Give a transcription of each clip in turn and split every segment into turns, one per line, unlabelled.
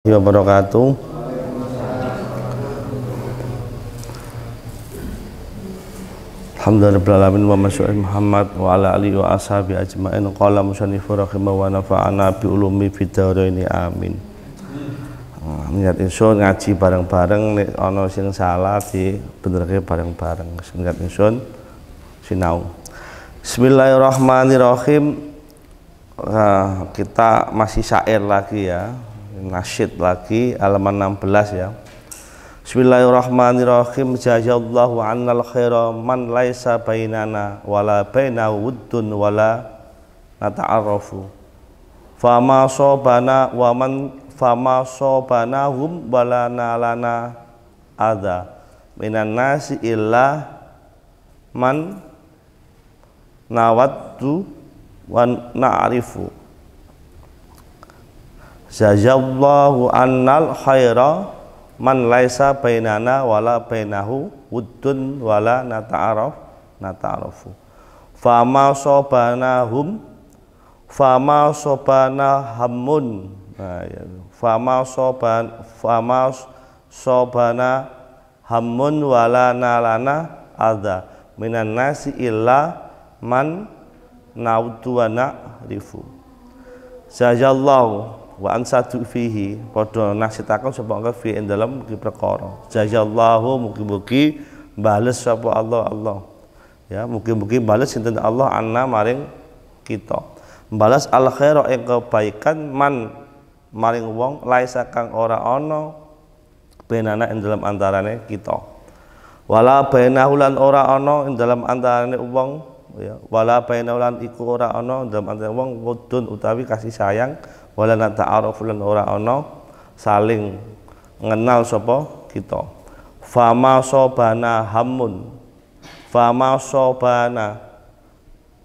Wabarakatuh. Alhamdulillahirabbil alamin wa masyaallah Muhammad wa ala alihi wa ashabi ajmain. Qala musannifu rahimahu wa nafa'ana bi ulumi fid dharain amin. Niat ingsun ngaji bareng-bareng nek ana sing salah dibenerke bareng-bareng. Niat ingsun sinau. Bismillahirrahmanirrahim. Kita masih syair lagi ya. Nasyid lagi halaman 16 ya. Bismillahirrahmanirrahim. Jazallahu annal khaira man laisa bainana wala bainahu wuddun wala nata'arrafu. Fama sobana wa man fama sobanahum wala nalana adza minan nasi illa man nawaddu wa na'rifu. Jazallahu annal khaira man laisa bainana wala bainahu wuddun wala nata'arafu. Fama sobanahum fama sobanahamun fama sobana hamun wala nalana adza minan nasi illa man naudu wa na'rifu. Jazallahu wa ansatu fihi padha naksitaken sapa fi ing dalem iki perkara. Jazallahu mugi-mugi bales sapa Allah ya, mugi-mugi bales sinten Allah anna maring kita, balas al khaira ing kebaikan man maring wong laisa kang ora ana benana ing dalem antarane kita, wala bainahu lan ora ana ing dalem antarane wong ya, wala bainahu lan iku ora ana ing dalem antarane wong wudun utawi kasih sayang, wala nata'aruf lan ora ana saling ngenal sapa kita. Fama sobana hamun fama sobana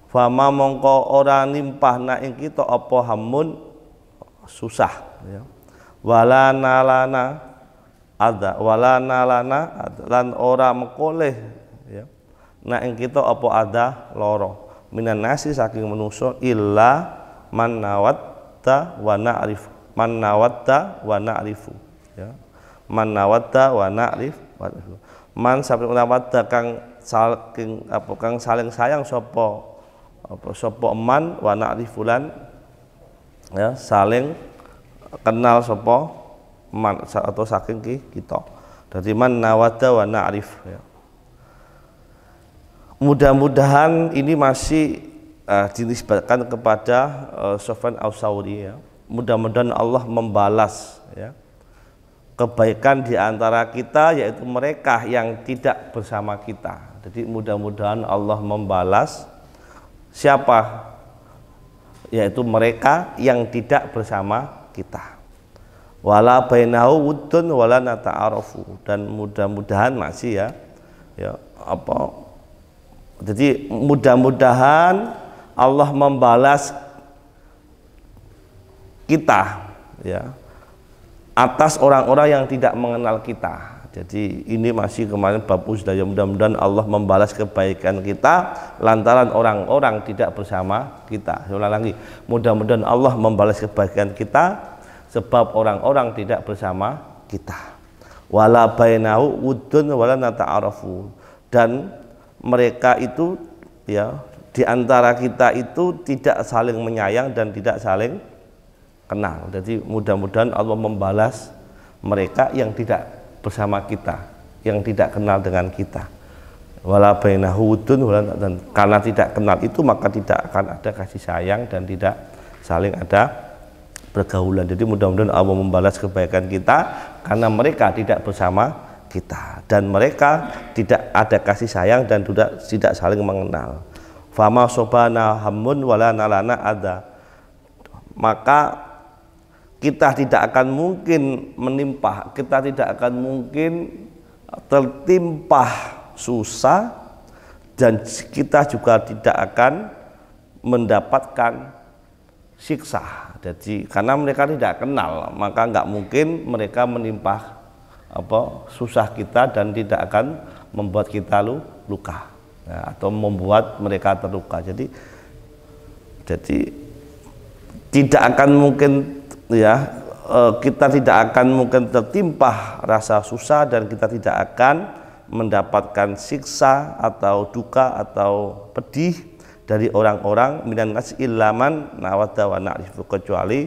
fama mongko ora nimpahna ing kita apa hamun susah ya. Wala nalana adza wala nalana lan ora mekoleh ya na ing kita apa adza loro minan nasi saking manusa illa man nawat wa na'rif man nawadda wa na'rifu ya, man nawadda wa na'rif man sampai nawadda kang saking apa kang saling sayang sapa man wa na'rifulan ya saling kenal sapa man atau saking kita. Dari man nawadda wa na'rif ya. Mudah-mudahan ini masih dinisbatkan kepada Sufyan Ats-Tsauri ya. Mudah-mudahan Allah membalas ya kebaikan di antara kita, yaitu mereka yang tidak bersama kita. Jadi mudah-mudahan Allah membalas siapa? Yaitu mereka yang tidak bersama kita. Wala bainahu wuddun wala nata'arafu, dan mudah-mudahan masih ya apa? Jadi mudah-mudahan Allah membalas kita ya atas orang-orang yang tidak mengenal kita. Jadi ini masih kemarin bab usdaya, mudah-mudahan Allah membalas kebaikan kita lantaran orang-orang tidak bersama kita. Saya ulang lagi, mudah-mudahan Allah membalas kebaikan kita sebab orang-orang tidak bersama kita. Wala bainahu wuddun wala nata'arafu, dan mereka itu ya di antara kita itu tidak saling menyayang dan tidak saling kenal. Jadi mudah-mudahan Allah membalas mereka yang tidak bersama kita, yang tidak kenal dengan kita. Wala bainahu wuddun dan karena tidak kenal itu maka tidak akan ada kasih sayang dan tidak saling ada pergaulan. Jadi mudah-mudahan Allah membalas kebaikan kita karena mereka tidak bersama kita dan mereka tidak ada kasih sayang dan tidak saling mengenal. Fama sobana hamun wala nalana adza, maka kita tidak akan mungkin menimpa, kita tidak akan mungkin tertimpa susah, dan kita juga tidak akan mendapatkan siksa. Jadi karena mereka tidak kenal, maka nggak mungkin mereka menimpa susah kita dan tidak akan membuat kita luka ya, atau membuat mereka terluka. Jadi tidak akan mungkin ya kita tidak akan mungkin tertimpa rasa susah dan kita tidak akan mendapatkan siksa atau duka atau pedih dari orang-orang minan nas illaman nawadda wa na'rifu, kecuali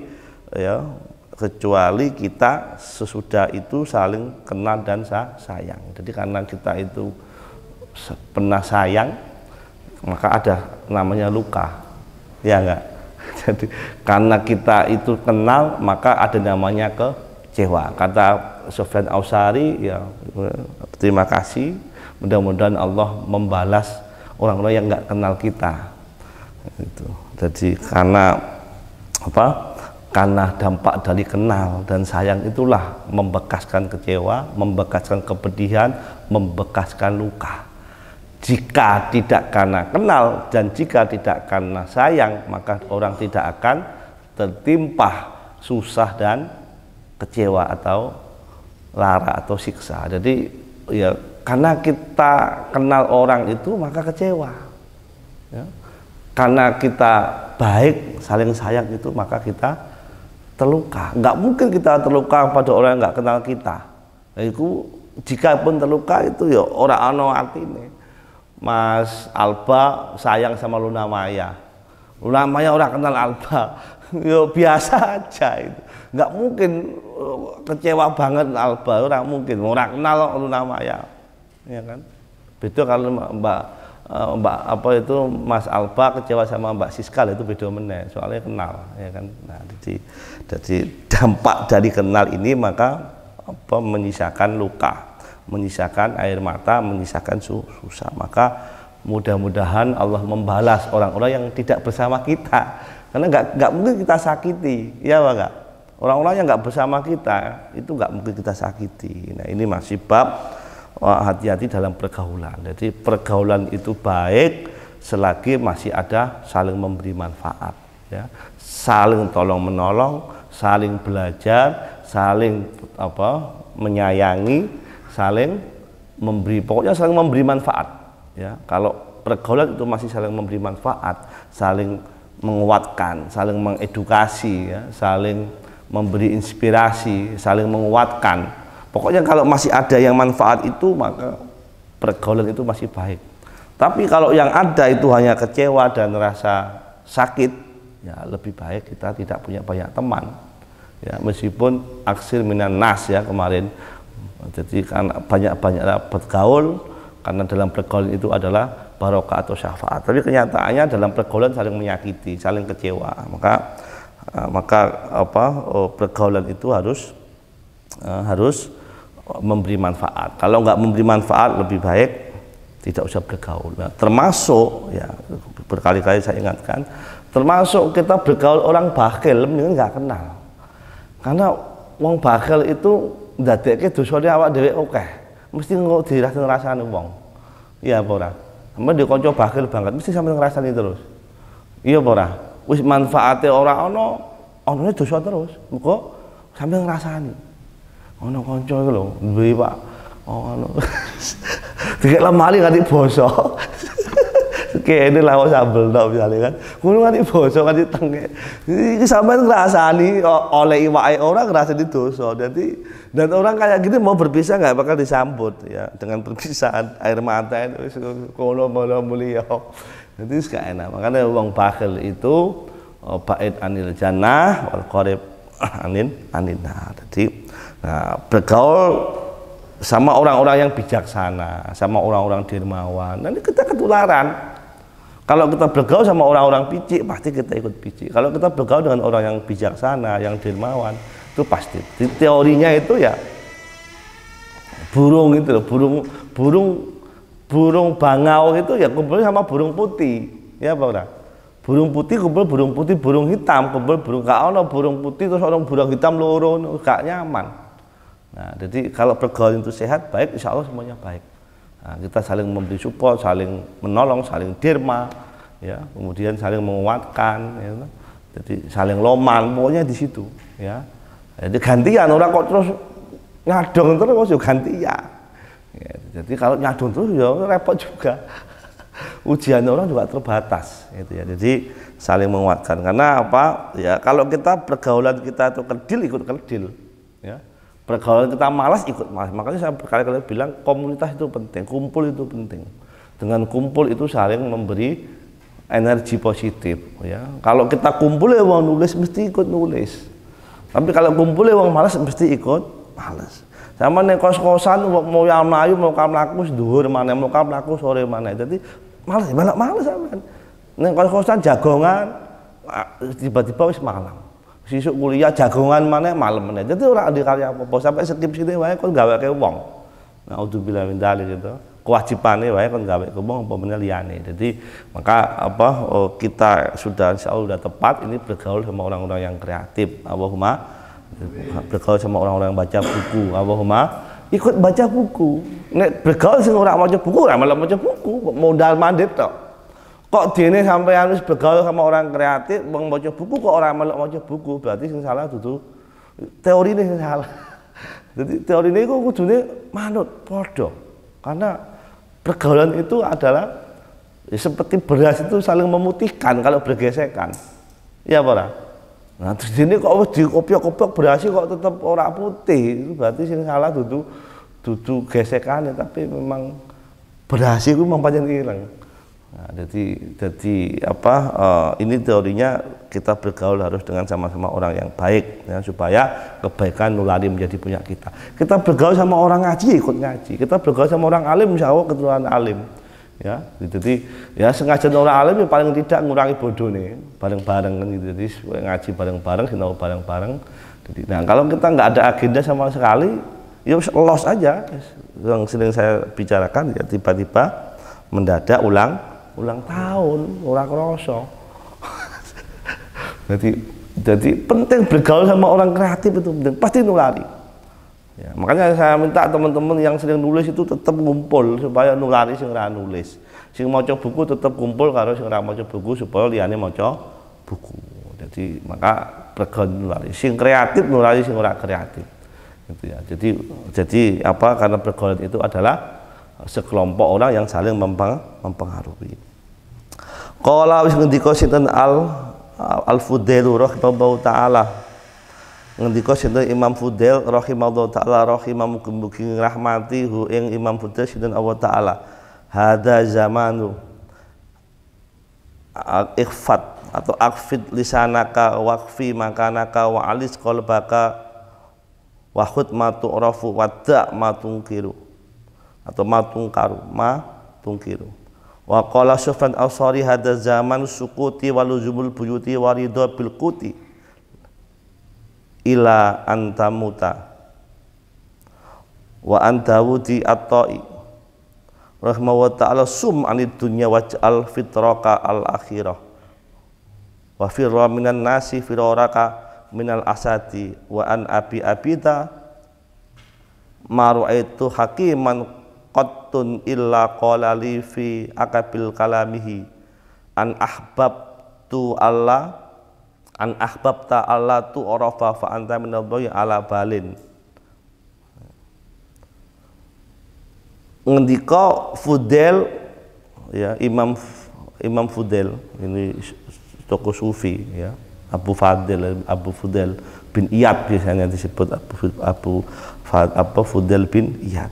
ya, kecuali kita sesudah itu saling kenal dan sayang. Jadi karena kita itu pernah sayang, maka ada namanya luka, ya enggak? Jadi karena kita itu kenal, maka ada namanya kecewa. Kata Sufyan Ausari, ya terima kasih, mudah-mudahan Allah membalas orang-orang yang nggak kenal kita. Itu. Jadi karena apa? Karena dampak dari kenal dan sayang itulah membekaskan kecewa, membekaskan kepedihan, membekaskan luka. Jika tidak karena kenal dan jika tidak karena sayang, maka orang tidak akan tertimpa susah dan kecewa atau lara atau siksa. Jadi ya karena kita kenal orang itu maka kecewa, ya. Karena kita baik saling sayang itu maka kita terluka. Nggak mungkin kita terluka pada orang yang nggak kenal kita. Itu jika pun terluka itu ya orang ano artine. Mas Alba sayang sama Luna Maya. Luna Maya orang kenal Alba, yo biasa aja itu. Nggak mungkin kecewa banget Alba, orang mungkin. Orang kenal Luna Maya, ya kan? Beda kalau Mbak apa itu Mas Alba kecewa sama Mbak Siska itu beda meneh, soalnya kenal, ya kan? Nah, jadi dampak dari kenal ini maka apa menyisakan luka, menyisakan air mata, menyisakan susah. Maka mudah-mudahan Allah membalas orang-orang yang tidak bersama kita, karena nggak mungkin kita sakiti, ya enggak? Orang-orang yang nggak bersama kita itu nggak mungkin kita sakiti. Nah ini masih bab hati-hati dalam pergaulan. Jadi pergaulan itu baik selagi masih ada saling memberi manfaat, ya, saling tolong menolong, saling belajar, saling apa menyayangi, saling memberi, pokoknya saling memberi manfaat, ya. Kalau pergaulan itu masih saling memberi manfaat, saling menguatkan, saling mengedukasi, ya, saling memberi inspirasi, saling menguatkan. Pokoknya kalau masih ada yang manfaat itu maka pergaulan itu masih baik. Tapi kalau yang ada itu hanya kecewa dan rasa sakit, ya lebih baik kita tidak punya banyak teman, ya, meskipun aksir minan nas ya kemarin. Jadi karena banyak-banyaklah bergaul, karena dalam pergaulan itu adalah barokah atau syafaat. Tapi kenyataannya dalam pergaulan saling menyakiti, saling kecewa. Maka pergaulan itu harus memberi manfaat. Kalau nggak memberi manfaat lebih baik tidak usah bergaul. Nah, termasuk ya berkali-kali saya ingatkan, termasuk kita bergaul orang bakhil mendingan nggak kenal. Karena wong bakhil itu ndadekke dosane awak dhewe akeh. Mesti engko dirasani wong. Iya apa ora? Sampe di kanca bakhil banget mesti sampe ngrasani terus. Iya apa ora? Wis manfaate ora ana, anane dosa terus. Muga sampe ngrasani. Ana kanca iku lho, duwe Pak. Ono. Dikek lemari nganti basa. Kene lah sambel tok misale kan. Ngono nganti basa nganti tengek. Iki sampean ngrasani oleh iwake ora ngrasani dosa. Dan orang kayak gitu mau berpisah nggak bakal disambut ya dengan perpisahan air mata itu kono mulia. Jadi gak enak. Makanya wong bakhil itu ba'id anil jannah wal qarib anin nar. Jadi bergaul sama orang-orang yang bijaksana, sama orang-orang dermawan, nanti kita ketularan. Kalau kita bergaul sama orang-orang picik, pasti kita ikut picik. Kalau kita bergaul dengan orang yang bijaksana, yang dermawan, itu pasti. Teorinya itu ya burung itu loh, burung bangau itu ya kumpul sama burung putih, ya Pak Ura? Burung putih kumpul burung putih, burung hitam kumpul burung, gak ada burung putih terus orang burung hitam loro, gak nyaman. Nah, jadi kalau pergaulan itu sehat, baik, insya Allah semuanya baik. Nah, kita saling memberi support, saling menolong, saling derma, ya, kemudian saling menguatkan, ya, jadi saling loman, pokoknya di situ, ya. Jadi gantian, orang kok terus nyadong terus, ya gantian. Ya, jadi kalau nyadong terus, ya repot juga. ujian orang juga terbatas gitu ya. Jadi saling menguatkan. Karena apa? Ya kalau kita pergaulan kita itu kerdil, ikut kerdil ya. Pergaulan kita malas, ikut malas. Makanya saya berkali-kali bilang komunitas itu penting, kumpul itu penting. Dengan kumpul itu saling memberi energi positif ya. Kalau kita kumpul ya wong nulis mesti ikut nulis. Tapi kalau kumpul ya wong malas mesti ikut malas. Sama nek kos-kosan mau yang mlayu mau mlaku dhuwur maneh mau mlaku sore maneh. Jadi malas sampean. Nek kos-kosan jagongan tiba-tiba wis malam. Sisuk kuliah jagongan maneh malam meneh. Jadi ora dikarya apa-apa sampai skip sini wae kon gaweke wong. Naudzubillah min dzalik gitu. Kewajibane wae kon gawe ke wong apa meneh liyane. Jadi maka kita sudah insyaallah sudah tepat ini bergaul sama orang-orang yang kreatif. Allahumma bergaul sama orang-orang yang baca buku. Allahumma ikut baca buku. Nek bergaul sing ora maca buku, ora malah maca buku, modal mandek tok. Kok dene sampeyan wis bergaul sama orang kreatif, wong maca buku kok ora malah maca buku, berarti sing salah dudu teorine sing salah. Jadi teorine iku kudune manut padha. Karena pergaulan itu adalah ya, seperti beras itu saling memutihkan kalau bergesekan. Iya apa ora? Nah, terus ini kok dikopiok-kopiok beras kok tetap ora putih, itu berarti sing salah dudu gesekannya, tapi memang beras itu memang pancen ilang. Nah, jadi apa ini teorinya kita bergaul harus dengan sama-sama orang yang baik ya, supaya kebaikan nulari menjadi punya kita. Kita bergaul sama orang ngaji ikut ngaji. Kita bergaul sama orang alim insyaallah keturunan alim. Ya, jadi ya sengaja orang alim ya paling tidak ngurangi bodoh nih bareng-bareng kan gitu. Jadi ngaji bareng-bareng, sinau bareng-bareng. Jadi, nah kalau kita nggak ada agenda sama sekali, ya los aja. Yang sering saya bicarakan ya tiba-tiba mendadak ulang tahun, ora kroso. jadi penting bergaul sama orang kreatif itu penting, pasti nulari. Ya, makanya saya minta teman-teman yang sering nulis itu tetap ngumpul supaya nulari sing ora nulis. Sing maca buku tetap kumpul karo sing ora maca buku supaya liyane maca buku. Jadi maka bergaul nulari. Sing kreatif nulari sing ora kreatif. Gitu ya. Jadi apa karena pergaulan itu adalah sekelompok orang yang saling mempengaruhi. Qala wis ngendika sinten al-Fudail rahimahullahu taala. Ngendika sinten Imam Fudail rahimahullahu taala mugi rahmati hu ing Imam Fudail sinten Allah taala. Hada zamanu ikhfat atau akfid lisanaka waqfi makanaka wa alis qalbaka wa khutmatu rafu wada matungkiru atau matungkaru matungkiru. Wa qala Sufyan al-Sari hada zaman sukuti waluzumul buyuti waridha bil quti ila antamuta wa antawudi at-ta'i rahmahu ta'ala sum anid dunya waj'al fitraka al-akhirah wa firra minan nasi firaraka minal asati wa an abi abita maru'aitu hakiman qattun illa qala li fi akabil kalamihi an ahbabta Allah tu orafa fa anta minadhi ala balin. Ngendika Fudail ya Imam Fudail ini tokoh sufi ya Abu Fudail bin Iyad biasanya disebut Abu Fudail bin Iyad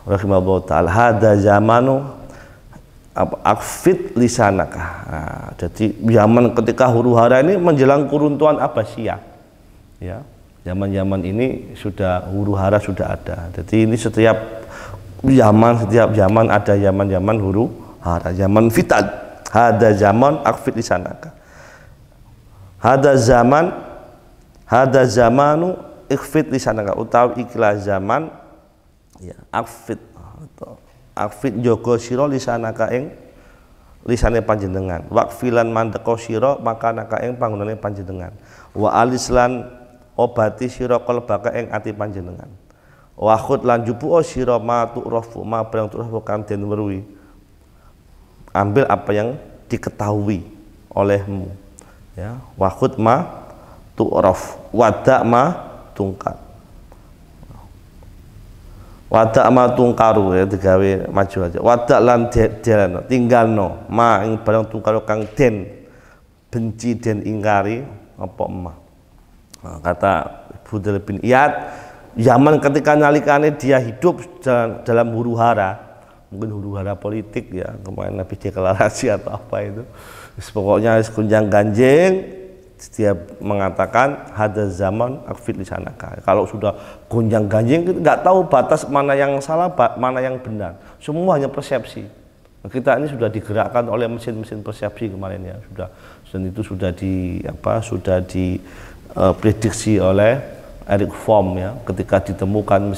rahimahullah ta'ala. Hada zamanu akfid lisanaka. Nah, jadi zaman ketika huru-hara ini menjelang keruntuhan Abbasiyah ya, zaman-zaman ini sudah huru-hara sudah ada. Jadi ini setiap zaman ada zaman huru-hara, zaman fitan. Hada zaman akfid lisanaka. Hada zamanu ikfid lisanaka utawi ikhlas zaman ya akfid jogo sira lisanaka ing lisane panjenengan waqfilan mandeka sira maka naka ing panggonane panjenengan wa alislan obati sira qalbaka ing ati panjenengan wa khud lan jupu sira ma tu'rafu ma barang tu'rafu kan den weruhi ambil apa yang diketahui olehmu ya wa khud ma tu'raf wada ma tungkat Wadak ma tungkaru ya digawe maju aja. Wadak lan delano tinggalno ma ing barang tungkaru kang den benci den ingkari apa emah. Nah, kata Fudel bin Iyad, zaman ketika nalikane dia hidup dalam huru-hara, mungkin huru-hara politik ya, kemarin Nabi deklarasi atau apa itu, pokoknya kunjang ganjing, dia mengatakan hada zaman akfit lisanaka. Kalau sudah kunjang ganjing kita nggak tahu batas mana yang salah, mana yang benar, semua hanya persepsi. Kita ini sudah digerakkan oleh mesin-mesin persepsi kemarin ya, dan itu sudah diprediksi oleh Eric Fromm ya, ketika ditemukan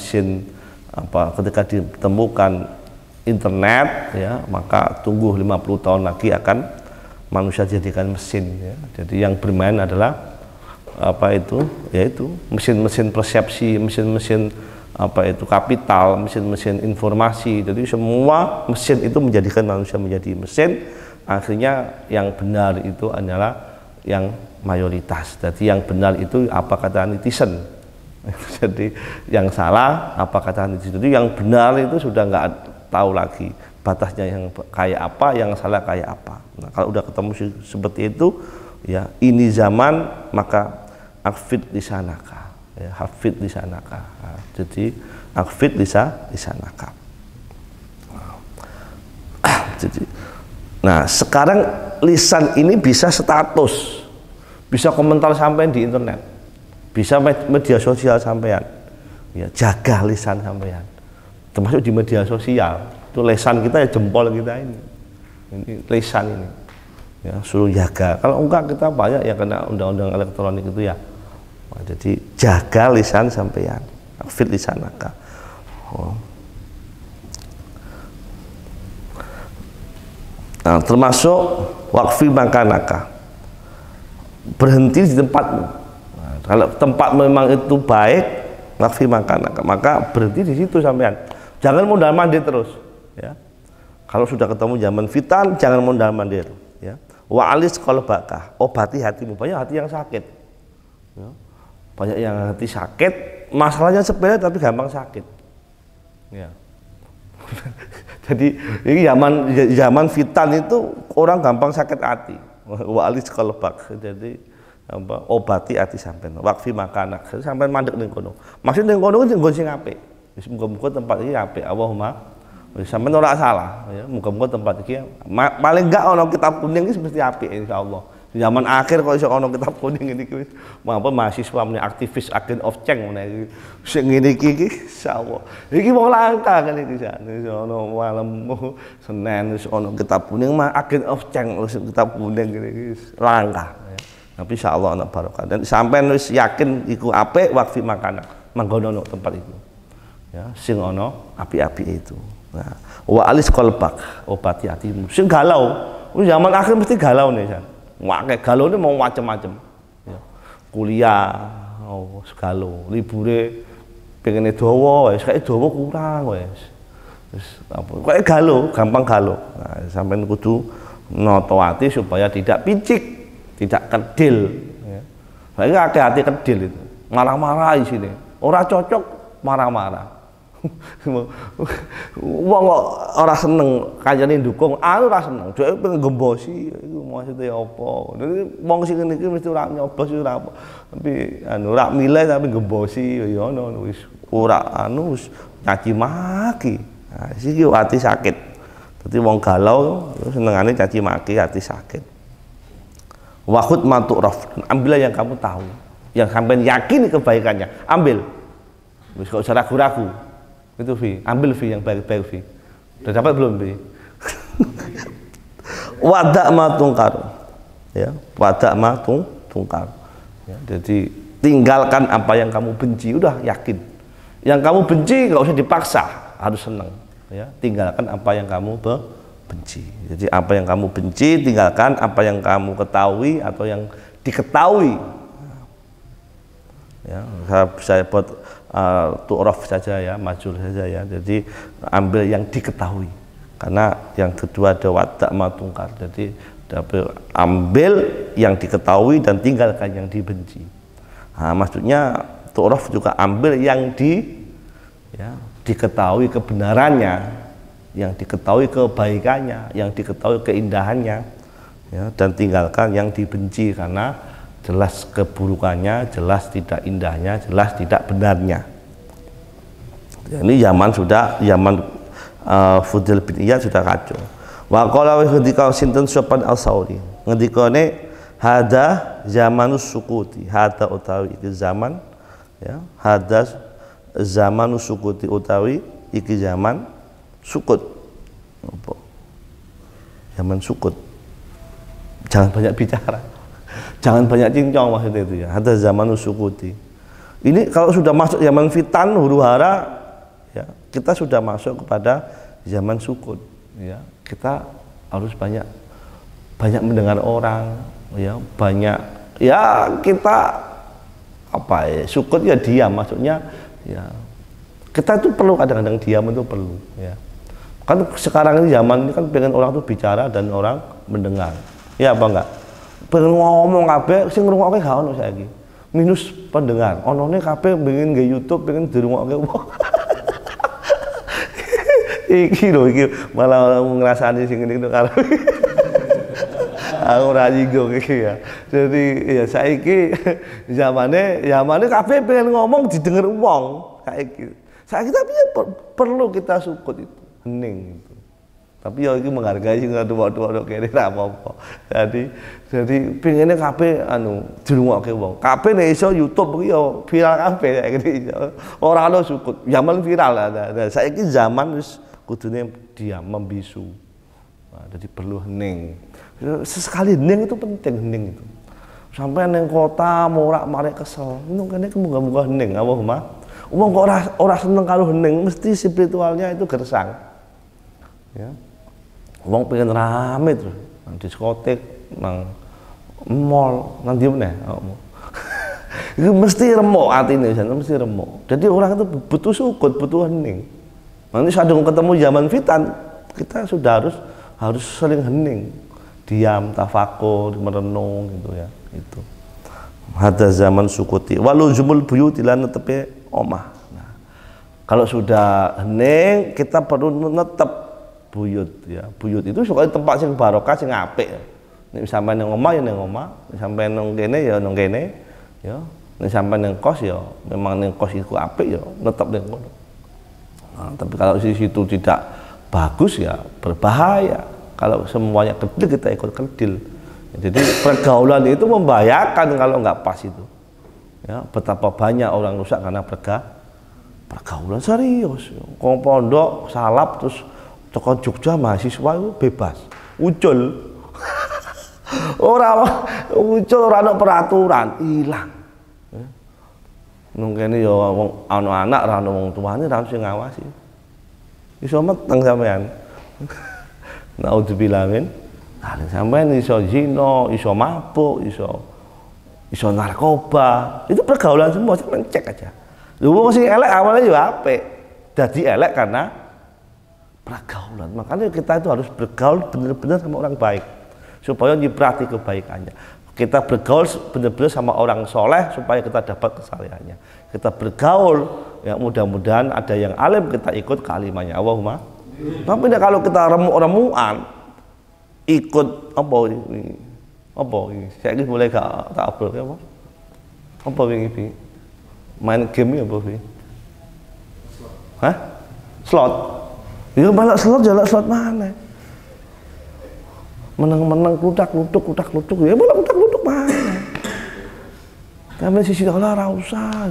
internet ya, maka tunggu 50 tahun lagi akan manusia jadikan mesin ya. Jadi yang bermain adalah yaitu mesin-mesin persepsi, mesin-mesin kapital, mesin-mesin informasi. Jadi semua mesin itu menjadikan manusia menjadi mesin. Akhirnya yang benar itu adalah yang mayoritas. Jadi yang benar itu apa kata netizen. Jadi yang salah apa kata netizen. Jadi yang benar itu sudah nggak tahu lagi batasnya, yang kayak apa, yang salah kayak apa. Nah, kalau udah ketemu seperti itu ya, ini zaman, maka akfit lisanaka ya, hafid lisanaka. Nah, jadi akfit lisanaka. Jadi nah sekarang lisan ini bisa status, bisa komentar sampean di internet, bisa media sosial sampean ya, jaga lisan sampean termasuk di media sosial. Itu lisan kita ya, jempol kita ini lisan ini ya, suruh jaga. Kalau enggak kita banyak yang kena undang-undang elektronik itu ya. Nah, jadi jaga lisan sampean, akfit lisanaka. Nah, termasuk wakfi makanaka, berhenti di tempatmu. Nah, kalau tempat memang itu baik, wakfi makanaka, maka berhenti di situ sampean. Jangan mondar mandir terus ya. Kalau sudah ketemu zaman fitan, jangan mondar mandir ya. Wa alis qalbaka, obati hatimu. Banyak hati yang sakit ya. Banyak yang hati sakit, masalahnya sepele tapi gampang sakit ya. Jadi ini zaman fitan itu orang gampang sakit hati. Wa alis qalbak, jadi obati hati sampean. Wakfi makanak, sampean mandek ning kono. Maksud ning kono ku nggon sing apik. Wis muga-muga tempat iki apik. Allahumma sampean ora salah ya. Muga-muga tempat iki paling enggak ono kitab kuning iki mesti apik insyaallah. Zaman akhir kok iso ono kitab kuning iki wis mahasiswa meneh aktivis agent of change meneh iki. Sing ngene iki insyaallah. Iki wong langka kan iki ono malam Senin wis ono kitab kuning agent of change wis kitab kuning iki langka ya. Tapi insyaallah ono barokah. Dan sampean wis yakin iku apik, wakfi makanan manggono tempat itu. Ya, sing ono api-api itu. Nah, wa alis qalbak, obati hatimu. Sing galau, zaman akhir mesti galau nih, San. Wah, kayak galau ini mau macam-macam. Ya. Kuliah, galau, libure pengen dawa, wes kayak dawa kurang, wes. Terus apa? Kayak galau, gampang galau. Nah, sampean kudu noto hati supaya tidak picik, tidak kedil. Ya. Nah, hati-hati kedil itu, marah-marah di sini. Orang cocok, marah-marah. Wong kok ora seneng kancane ndukung, ora seneng. Dhek pengen gembosi, iku maksude apa? Dadi wong sing ngene iki mesti ora nyobos ora apa. Tapi ora milih tapi gembosi ya ono wis ora wis caci maki. Nah, iki ati sakit. Dadi wong galau senengane caci maki, hati sakit. Wa khutmatu raf, ambillah yang kamu tahu, yang sampean yakin kebaikannya, ambil. Wis kok ora ragu-ragu. Itu fi, ambil fi yang baik-baik fi. Udah dapat belum fi? Wadak ma tungkar, ya, wadak ma tungkar. Ya, jadi tinggalkan apa yang kamu benci, udah yakin. Yang kamu benci nggak usah dipaksa, harus senang. Ya, tinggalkan apa yang kamu benci. Jadi apa yang kamu benci, tinggalkan apa yang kamu ketahui atau yang diketahui. Ya, saya buat tu'raf saja ya, majul saja ya. Jadi ambil yang diketahui. Karena yang kedua ada wadak matungkar. Jadi ambil yang diketahui dan tinggalkan yang dibenci. Nah, maksudnya tu'raf juga ambil yang diketahui kebenarannya, yang diketahui kebaikannya, yang diketahui keindahannya, ya, dan tinggalkan yang dibenci karena jelas keburukannya, jelas tidak indahnya, jelas tidak benarnya. Ini zaman Fudail bin Iyad sudah kacau. Wa qala wa ngendika sinten Sufyan Ats-Tsauri, ngendikane hada zamanus sukuti, hada utawi iki zaman, ya, hada zamanus sukuti utawi iki zaman sukut. Apa? Zaman sukut. Jangan banyak bicara. Jangan banyak cincong maksudnya itu ya. Hada zamanus sukuti. Ini kalau sudah masuk zaman fitan huru-hara, ya, kita sudah masuk kepada zaman sukut, ya. Kita harus banyak mendengar orang, ya, banyak, ya, kita apa ya, sukut ya diam, maksudnya ya kita itu perlu, kadang-kadang diam itu perlu, ya. Kan sekarang ini zaman ini kan pengen orang tuh bicara dan orang mendengar, ya apa enggak? Pengen ngomong kabeh sing ngrungokke gak ono saiki. Minus pendengar. Onone kabeh pengen nge YouTube, pengen dirungokke wong. Iki lho, iki malah ngrasani sing ngene karo. Aku ora nyinggung iki ya. Jadi ya saiki zamane kabeh pengen ngomong didengar wong saiki. Saiki tapi ya perlu kita sukut itu, hening itu. Tapi ya iki menghargai sing tua-tua kene ra apa-apa. Jadi pengennya kabeh dirungokke wong. Kabeh nek iso YouTube iki ya viral kabeh saiki iso. Ora ono sukut, zaman viral. Nah, saiki zaman wis kudune diam, membisu. Nah, jadi perlu hening. Sesekali hening itu penting, hening itu. Sampai neng kota morak-marik kesel, itu kene muga-muga hening, Allahumma. Wong kok ora seneng kalau hening, mesti spiritualnya itu gersang. Ya. Wong pengen rame terus, nang diskotik, nang mall, nang ndi meneh. Itu mesti remuk atine, mesti remuk. Jadi orang itu butuh sukut, butuh hening. Nanti sadung ketemu zaman fitan, kita sudah harus sering hening, diam, tafakur, merenung gitu ya. Itu. Hada zaman sukuti. Waluzumul buyuti lan netepe omah. Nah, kalau sudah hening, kita perlu netep buyut ya. Buyut itu suka tempat sing barokah, sing apik. Nek sampean nang omah ya nang omah, nek sampean nang kene ya nang kene, ya. Nek sampean nang kos ya memang nang kos iku apik ya, netep nang kono. Nah, tapi kalau di situ tidak bagus ya berbahaya. Kalau semuanya kedil kita ikut kedil. Jadi pergaulan itu membahayakan kalau nggak pas itu. Ya, betapa banyak orang rusak karena pergaulan serius. Kong pondok salap terus toko Jogja mahasiswa itu bebas, ucul. Ucul ora ana peraturan, ilang. Nungkene ya wong ana anak ra ana wong tuane ra sing ngawasi. Iso meteng sampean. Naudzubillah min. Nah, sampean iso zina, iso mabuk, iso narkoba. Itu pergaulan semua, sampean cek aja. Lho wong sing elek awalnya ya apik. Dadi elek karena pergaulan. Makanya kita itu harus bergaul benar-benar sama orang baik supaya nyibrati kebaikannya. Kita bergaul benar-benar sama orang soleh supaya kita dapat kesalehannya. Kita bergaul, ya mudah-mudahan ada yang alim kita ikut kealimannya. Allahumma. Tapi kalau kita remuk-remukan, ikut apa ini? Apa ini? Saya ini boleh tak upload apa? Apa ini? Main game ya apa ini? Hah? Slot? Ya malah slot, jalan slot mana? Menang-menang kludak-kluduk, ya malah kludak-kluduk mana? Tapi sisi Allah ora usah,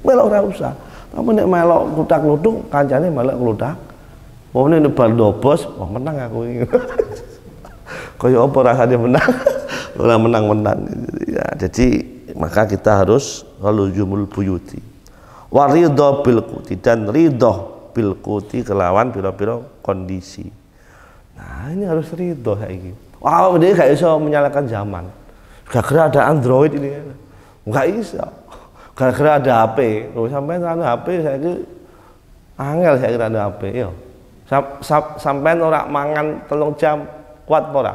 melok ora usah. Tapi nek melok kludak-kluduk, kancane melok kludak. Wong nek bal dobos, wah menang aku iki. Kaya apa rasanya menang? Ora menang-menang. Ya, jadi maka kita harus halujumul buyuti. Wa ridha bil quti, dan ridha bil quti kelawan pira-pira kondisi. Nah, ini harus ridho saiki. Wah, dia gak bisa menyalakan zaman. Gara-gara ada Android ini. Gak bisa. Gara-gara ada HP. Kalau sampai ada HP saiki angel saiki ada HP yo. Sampai orang mangan 3 jam kuat apa ora?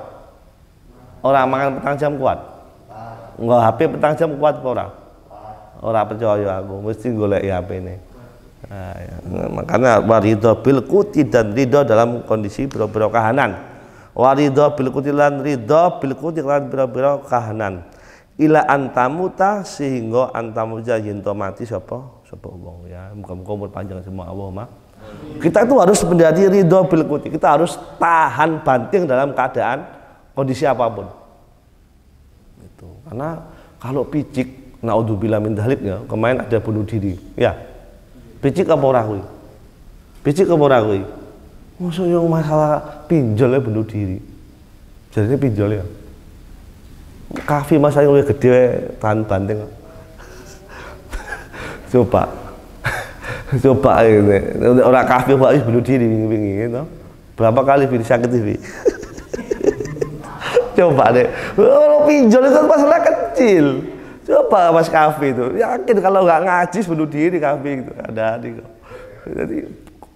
Orang mangan 4 jam kuat. Enggak HP 4 jam kuat apa ora? Ora percaya aku, mesti golek HP ini. Nah, ya. Makanya waridho bil kuti, dan ridho dalam kondisi biro-biro kahanan. Waridho bil kuti lan ridho bil kuti lan biro-biro kahanan. Ila antamuta, sehingga antamuja yento mati sapa wong ya. Muga-muga umur panjang semua Allahumma. Kita itu harus menjadi ridho bil kuti. Kita harus tahan banting dalam keadaan kondisi apapun. Itu. Karena kalau picik, naudzubillah min dzalik ya, kemarin ada bunuh diri. Ya. Picik apa ora kuwi? Picik apa ora kuwi? Mosok yang masalah pinjol ya bunuh diri. Jadi pinjol ya. Kafe masa yang lebih gede tahan banting. Coba ini orang kafe Pak bunuh diri wingi gitu. Berapa kali bisa sakit TV? Coba deh. Oh, pinjol itu masalah kecil. Coba Mas kafe itu, yakin kalau nggak ngaji bunuh diri kafe gitu, ada di. Jadi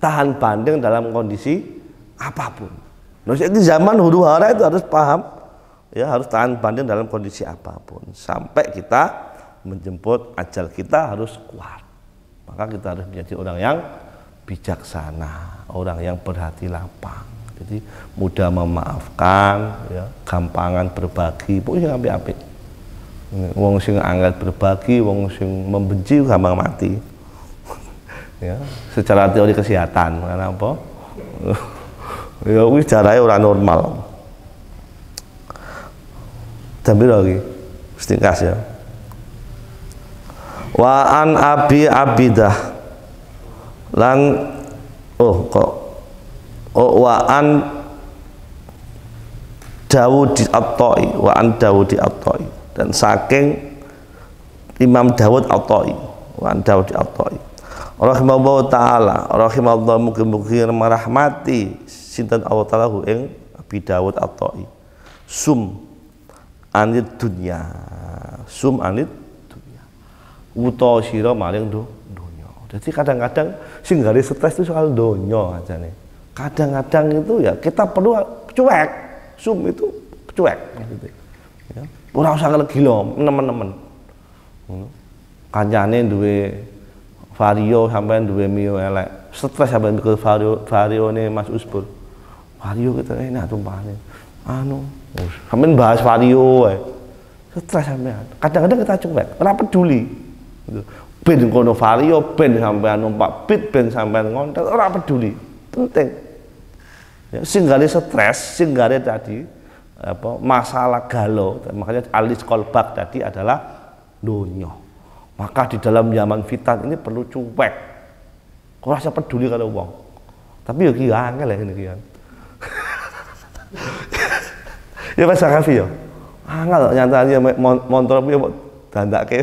tahan banding dalam kondisi apapun. Nah, di zaman huru hara itu harus paham, ya harus tahan banding dalam kondisi apapun. Sampai kita menjemput ajal kita harus kuat. Maka kita harus menjadi orang yang bijaksana, orang yang berhati lapang. Jadi mudah memaafkan, ya, gampangan berbagi, pokoknya apik-apik. Wong sing angkat berbagi, wong sing membenci gampang mati. Ya, secara teori kesehatan, karena apa? Ya wis jarae ora normal. Tapi lagi stingkas ya. Wa an abi abidah lan wa an Dawud at-Ta'i, wa an Dawud at-Ta'i, dan saking Imam Dawud at-Ta'i, wa an Dawud at-Ta'i rahimahullah ta'ala, rahimahullah mugi-mugi merahmati sinten Allah ta'ala ing Abi Dawud at-Ta'i, sum anid dunya, sum anid dunya, uta sira maring dunya. Jadi kadang-kadang sing gare stres itu soal donya aja nih. Kadang-kadang itu ya kita perlu cuek, sum itu cuek gitu. Ya. Ora usah gila nemen-nemen. Kancane duwe vario sampean duwe mio elek. Stres sampean mikir varione Mas Usbur. Vario kita enak tumpahane. Sampean bahas vario wae. Stres sampean. Kadang-kadang kita cuek, ora peduli. Gitu. Ben kono vario, ben sampean numpak beat, ben sampean ngontel, ora peduli. Penting. Ya, sing gale stres, sing gale tadi masalah galau, makanya alis kolbak tadi adalah dunya. Maka di dalam zaman fitan ini perlu cuek, kok rasa peduli kalau wong. Tapi ya ki angel ya ini kan. Ya Mas Kafi ya. Angel nyatanya motor piye kok dandake.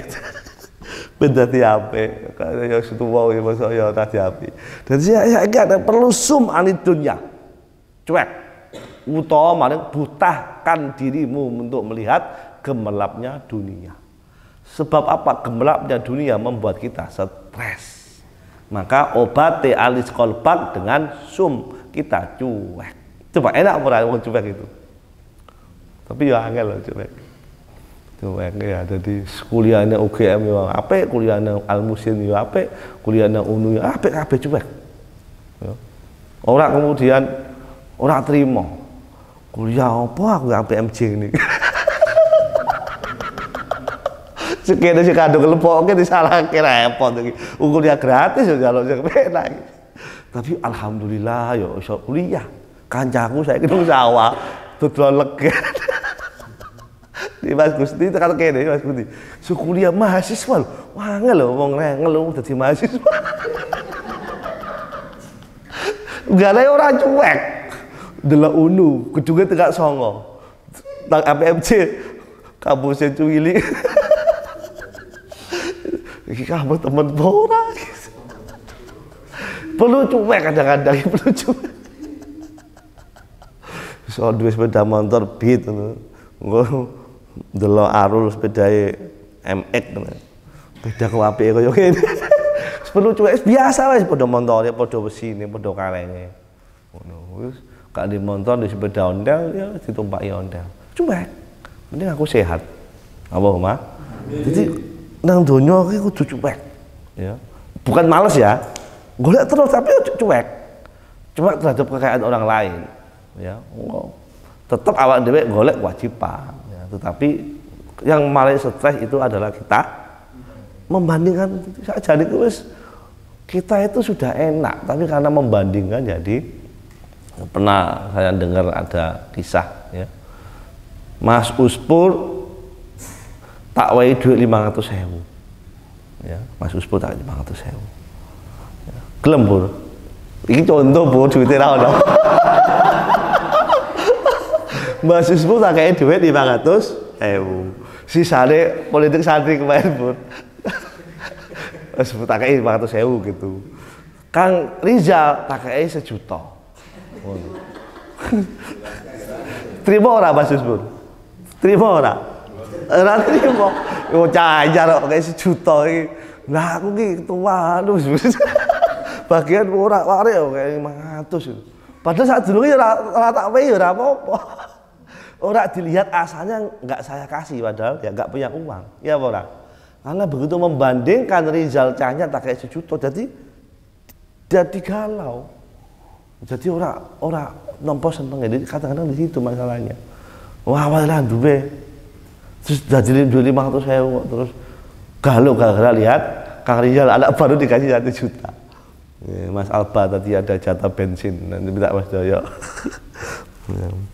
Ben dadi apik, kaya setuwa ya masa ya dadi apik. Dan saya ada perlu sum anid dunya. Cuek. Utawa maring butahkan dirimu untuk melihat gemerlapnya dunia. Sebab apa? Gemerlapnya dunia membuat kita stres. Maka obati alis kolbak dengan sum, kita cuek. Coba enak orang cuek itu. Tapi ya angel loh cuek. Cuek ya. Jadi kuliahnya UGM ya apik, kuliahnya Al-Musin ya apik, kuliahnya UNU ya apik kabeh cuek. Ya. Orang kemudian orang terima. Kuliah apa aku APMJ ini? Sekene sing kandung lepoke disalahke repot iki. Kuliah gratis yo jaluk sing penak. Tapi alhamdulillah yo iso kuliah. Kancaku saiki nang sawah dodol lega. Di Mas Gusti tekan kene Mas Gusti. Su kuliah mahasiswa lho. Wangel lho wong ngelu dadi mahasiswa. Gale ora cuek. Delok UNU, gedungnya tegak songo. Nang APMC kampusnya cuwili. Iki kamu temen ora. Perlu cuek kadang-kadang, perlu cuek. So duwe sepeda motor Beat ngono. Engko delok Arul sepedae MX ngono. Sepeda ku apike koyo ngene. Perlu cuek biasa wis padha montore, padha besine, padha kalenge. Ngono wis. Kak di motor di sepeda ondel ya ditumpaki ondel. Cuek. Mending aku sehat. Allahumma. Jadi nang donya iki kudu cuek. Ya. Bukan males ya. golek terus tapi cuek terhadap kekayaan orang lain, ya. Tetap awak dhewe golek kewajiban, ya. Tetapi yang malah stres itu adalah kita membandingkan saja itu kita itu sudah enak, tapi karena membandingkan jadi pernah saya dengar ada kisah, ya. Mas Uspur tak wae duit 500.000, ya. Mas Uspur tak 500.000, ya. Gelem Pur, ini contoh Pur, duitnya ra ono. Mas Uspur tak kayak duit 500.000, sisane politik santri kemarin Pur. Mas Uspur tak kayak 500.000 gitu. Kang Rizal tak kayak 1 juta. Terima ora Mas Uspur? Terima ora? Ora terima. Yo cacar kok kayak 1 juta iki. Lah aku ki ketua anu. Bagian ora warik kayak 500 itu. Padahal saat dulu ya ora tak wae ya ora apa-apa. Ora dilihat asalnya enggak saya kasih padahal ya enggak punya uang. Iya apa ora? Karena begitu membandingkan Rizal cahnya tak kayak 1 juta jadi galau. Jadi ora nampa seneng. Jadi kadang-kadang di situ masalahnya. Wah, walah duwe. Terus jadi 500.000 terus galau gara-gara lihat Kang Rizal anak baru dikasih 1 juta. Mas Alba tadi ada jatah bensin, nanti minta Mas Doyo.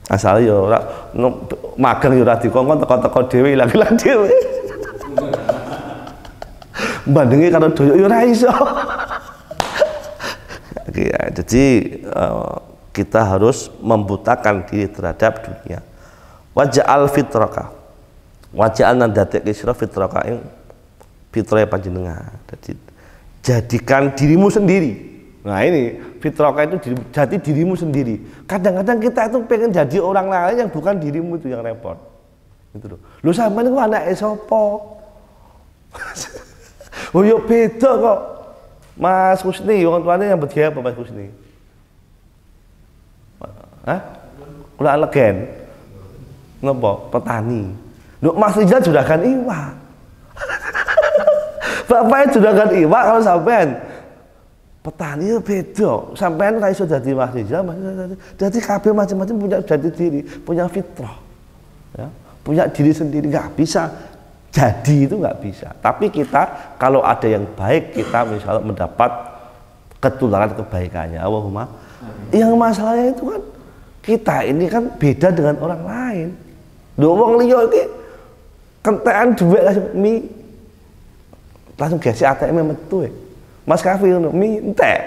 Asal yo ora magang yo ora dikongkon teko-teko dhewe ilang-ilang dhewe. Bandingi karo Doyo yo ora iso. Ya, jadi kita harus membutakan diri terhadap dunia. Waja'al fitraka. Waja'al nandatek isra fitraka ing fitrah panjenengan. Jadi jadikan dirimu sendiri. Nah ini fitraka itu jadi dirimu sendiri. Kadang-kadang kita itu pengen jadi orang lain yang bukan dirimu, itu yang repot. Gitu loh. Lu sampean iku anake sapa? Oh yo beda kok. Mas Husni, orang tuanya yang berjaya apa Mas Husni? Hah? Kula legen. Napa? Petani. Loh, Mas Rizal juragan iwak. Bapaknya juragan iwak, kalau sampean petani itu beda. Sampean ra iso dadi Mas Rizal, dadi kabeh macam-macam punya jati diri, punya fitrah. Ya, punya diri sendiri, nggak bisa. Jadi itu nggak bisa. Tapi kita kalau ada yang baik, kita misalnya mendapat ketularan kebaikannya. Allahumma. Yang masalahnya itu kan kita ini kan beda dengan orang lain. Lho wong liya iki kentekan dhuwit langsung gesek ATM metu. Mas Kafi ngono, mi entek.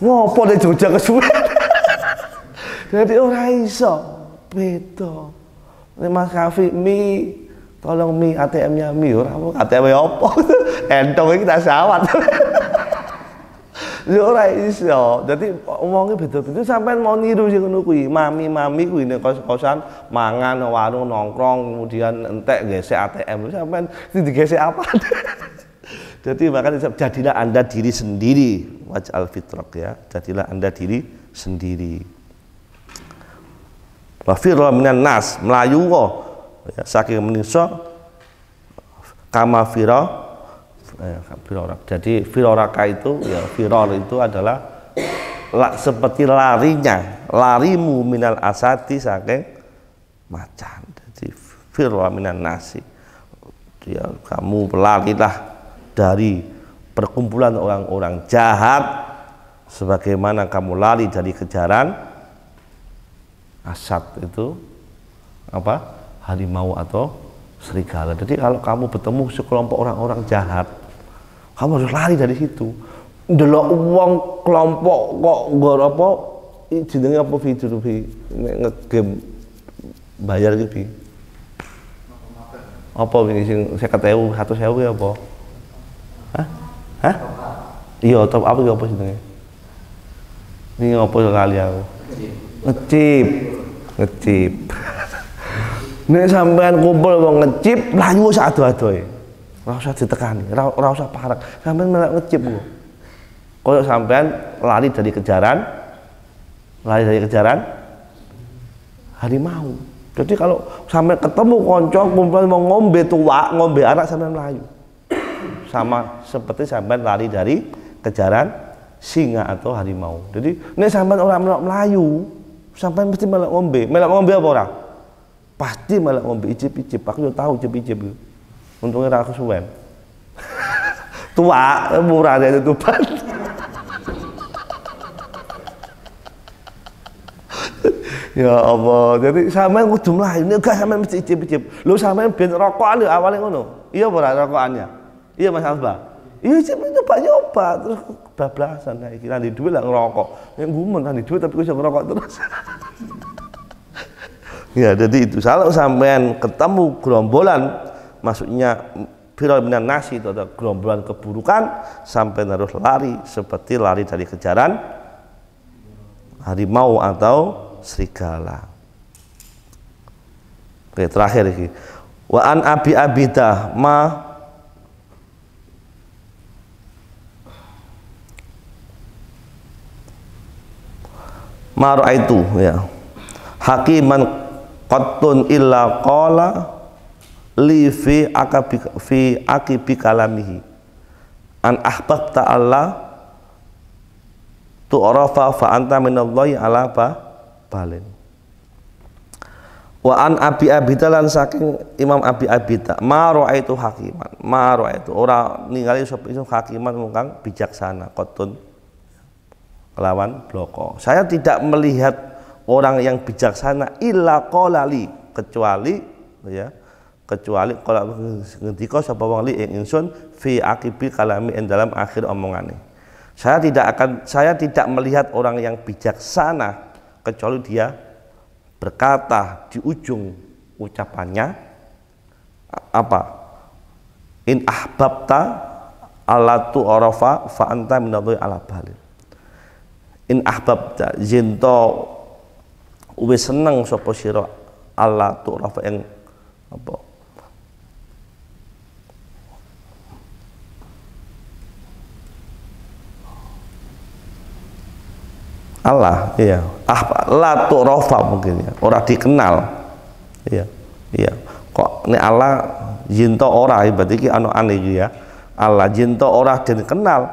Ngopo nek Jogja kesuwen. Jadi ora iso beda. Nek Mas Kafi tolong ATM-nya ora ATM apa? Entong iki tak sawat. Ya ora iso. Dadi omongnya beda-beda. Sampeyan mau niru sing ngono kuwi. Mami kuwi nek kos-kosan mangan warung nongkrong kemudian entek gesek ATM. Sampeyan digesek apa? Jadi makanya jadilah Anda diri sendiri. Waj'al fitrak, ya. Jadilah Anda diri sendiri. Wa firra minan nas, melayu kok. Ya, saking menungso kama firra. Jadi firoraka itu ya firor itu adalah seperti larimu minal asati saking macan. Jadi firra minan nasi. Ya, kamu pelarilah dari perkumpulan orang-orang jahat sebagaimana kamu lari dari kejaran asad itu apa? Harimau atau serigala. Jadi kalau kamu bertemu sekelompok orang-orang jahat, kamu harus lari dari situ. Ndelok wong kelompok kok nggo apa jenenge apa video ngegame bayar iki. Apa wingi sing 50.000, 100.000 ya apa? Hah? Iya, top up iki apa jenenge? Ini apa kali aku? Ngecip. Nek sampean kumpul wong ngecip, mlayu sak ado-adoe. Ora usah ditekani, ora usah parek. Sampean malah ngecip kok. Kalau sampean lari dari kejaran harimau. Jadi kalau sampai ketemu konco kumpul mau ngombe tua, ngombe anak sampean melayu. Sama seperti sampean lari dari kejaran singa atau harimau. Jadi nek sampean orang melayu, sampean mesti melok ngombe. Melok ngombe apa ora? Pasti melok ngombe icip-icip. Aku yo tahu icip-icip. Untungnya ra kesuwen. Tua, murah dari tutupan. Ya Allah, jadi sampean kudu mlayu, nek sampean mesti icip-icip. Lho sampean ben rokokan lho awale ngono. Iya apa ora rokokannya? Iya Mas Alba. Iya icip nyoba terus bablasan nek iki nanti dhuwit lah ngerokok. Nek gumun nanti dhuwit tapi kok iso ngerokok terus. Ya, jadi itu kalau sampean ketemu gerombolan, maksudnya firul minan nasi itu ada gerombolan keburukan, sampai harus lari seperti lari dari kejaran harimau atau serigala. Oke, terakhir ini. Wa an abi abidah ma ra'aitu ya. Hakiman qattun illa qala li fi akibi kalamihi an ahbabta Allah tu'rafa fa anta minallahi ala balin. Wa an abi abida lan saking Imam Abi Abida ma ra'aitu hakiman, ma ra'aitu ora ningali sapa iso hakiman mungkang bijaksana qattun kelawan bloko. Saya tidak melihat orang yang bijaksana illa qala li, kecuali ya, kecuali kalau ngendika sapa wong li ing ingsun fi aqibi kalami ing dalam akhir omongane. Saya tidak melihat orang yang bijaksana kecuali dia berkata di ujung ucapannya apa? In ahbabta allatu arafa fa anta minadhi ala balil. In ahbabta jinto wis seneng sapa sira allatu arafa ing apa? Allah, iya. La tu'rafa mungkin ya. Ora dikenal. Iya. Iya. Kok nek Allah jinto ora berarti iki ana ane iki ya. Allah jinto ora den kenal.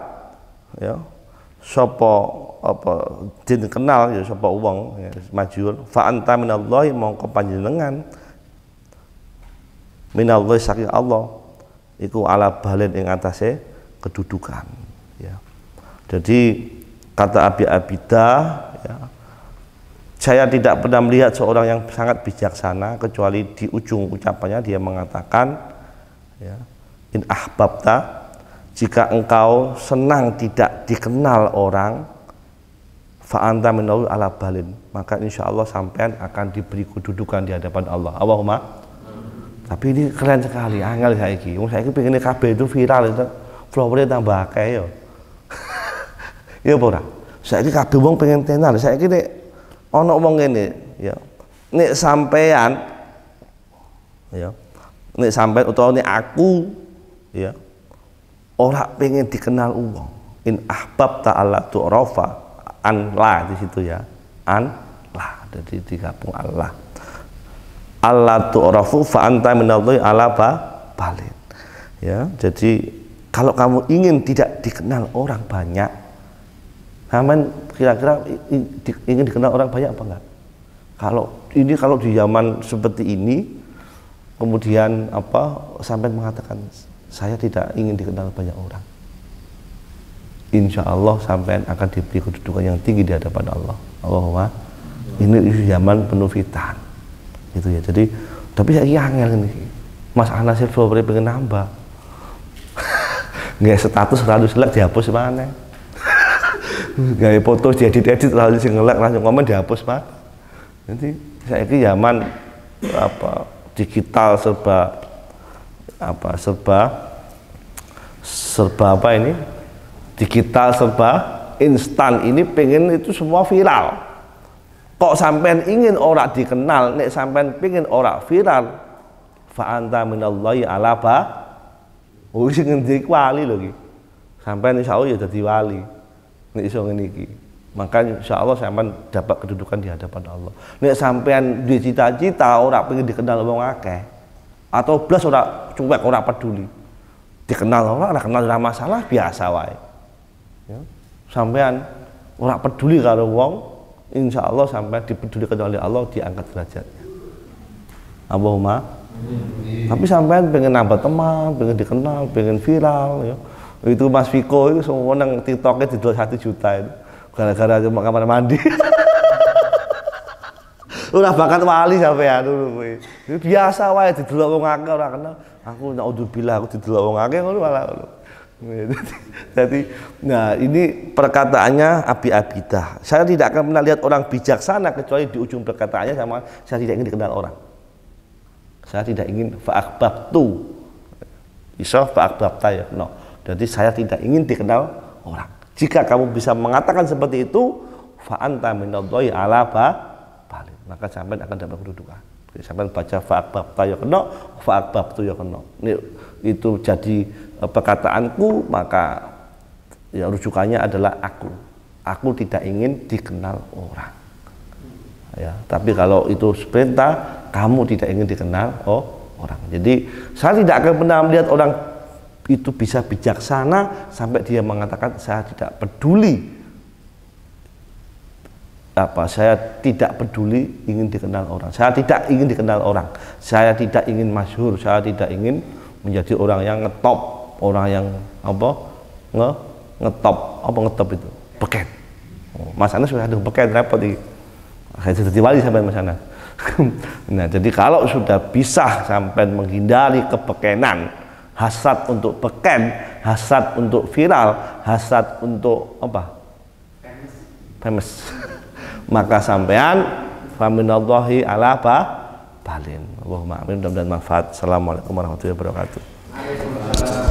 Ya. Sapa apa den kenal ya sapa wong ya, majul fa anta minallahi mongko panjenengan minallahi saking Allah iku ala balen ing atase kedudukan ya. Jadi kata Abi Abidah ya, saya tidak pernah melihat seorang yang sangat bijaksana kecuali di ujung ucapannya dia mengatakan ya, in ahbabta, jika engkau senang tidak dikenal orang, fa anta minallahi ala balin, maka insya Allah sampean akan diberi kedudukan di hadapan Allah. Allahumma. Tapi ini keren sekali, angel saiki. Wong saiki pengen kabeh itu viral itu, followernya tambah akeh ya. Ya apa ora? Saiki kabeh wong pengen tenar. Saiki nek ana wong ngene ya. Nek sampean ya. Nek sampean utawa nek aku ya ora pengen dikenal wong. In ahbabta alla tu'rafa an la di situ ya. An la jadi digabung Allah. Allah tu'rafu fa anta minallahi ala balin. Ya, jadi kalau kamu ingin tidak dikenal orang banyak, Haman kira-kira ingin dikenal orang banyak apa enggak? Kalau di zaman seperti ini, kemudian apa sampai mengatakan saya tidak ingin dikenal banyak orang, insya Allah sampai akan diberi kedudukan yang tinggi di hadapan Allah. Allahumma. Ini zaman penuh fitnah, gitu ya. Jadi tapi saya angel ini, Mas Anas Silva pengen nambah, nggak status 100 like dihapus mana? Gaya foto diedit-edit lalu sing ngelek langsung komen dihapus Pak. Nanti saya ini zaman apa digital serba apa ini digital serba instan ini pengen itu semua viral. Kok sampean ingin orang dikenal, nek sampean pengen orang viral, fa anta minallahi ala ba. Oh sing ngendi wali lho iki. Sampean insyaallah ya dadi wali. Nek iso ngene iki. Maka insyaallah sampean dapat kedudukan di hadapan Allah. Nek sampean duwe cita-cita ora pengen dikenal wong akeh atau blas ora cuek ora peduli. Dikenal ora kenal ora masalah biasa wae. ya. Sampean ora peduli karo wong, insya Allah sampean dipedulikan oleh Allah, diangkat derajatnya. Allahumma. Tapi sampean pengen nambah teman, pengen dikenal, pengen viral, ya. Itu Mas Viko itu semua nang TikToknya dijual 1 juta itu, gara-gara cuma kamar mandi. Udah bakat wali sampean dulu. Biasa wae didelok wong akeh ora kenal. Aku naudzubillah aku didelok wong akeh ngono malah. Jadi, nah ini perkataannya Abi Abidah. Saya tidak akan pernah lihat orang bijaksana kecuali di ujung perkataannya sama saya tidak ingin dikenal orang. Saya tidak ingin fa'akbabtu. Iso fa'akbabta ya. No. Jadi saya tidak ingin dikenal orang. Jika kamu bisa mengatakan seperti itu, fa'anta minadha'i ala balin. Maka sampai akan dapat kedudukan. Sampai baca fa'akbabta ya kena, fa'akbabtu ya kena. Ini itu jadi perkataanku, maka ya rujukannya adalah aku tidak ingin dikenal orang ya. Tapi kalau itu perintah, kamu tidak ingin dikenal orang. Jadi saya tidak akan pernah melihat orang itu bisa bijaksana sampai dia mengatakan saya tidak peduli saya tidak peduli ingin dikenal orang, saya tidak ingin dikenal orang, saya tidak ingin masyhur, saya tidak ingin menjadi orang yang ngetop, orang yang ngetop itu beken. Mas Anas sudah ada beken repot di saya jadi wali sampai Mas Anas. Nah jadi kalau sudah bisa sampai menghindari kebekenan, hasad untuk beken, hasad untuk viral, hasad untuk famous, maka sampean faminallahi ala balin. Allahumma amin. Mudah-mudahan manfaat. Assalamualaikum warahmatullahi wabarakatuh.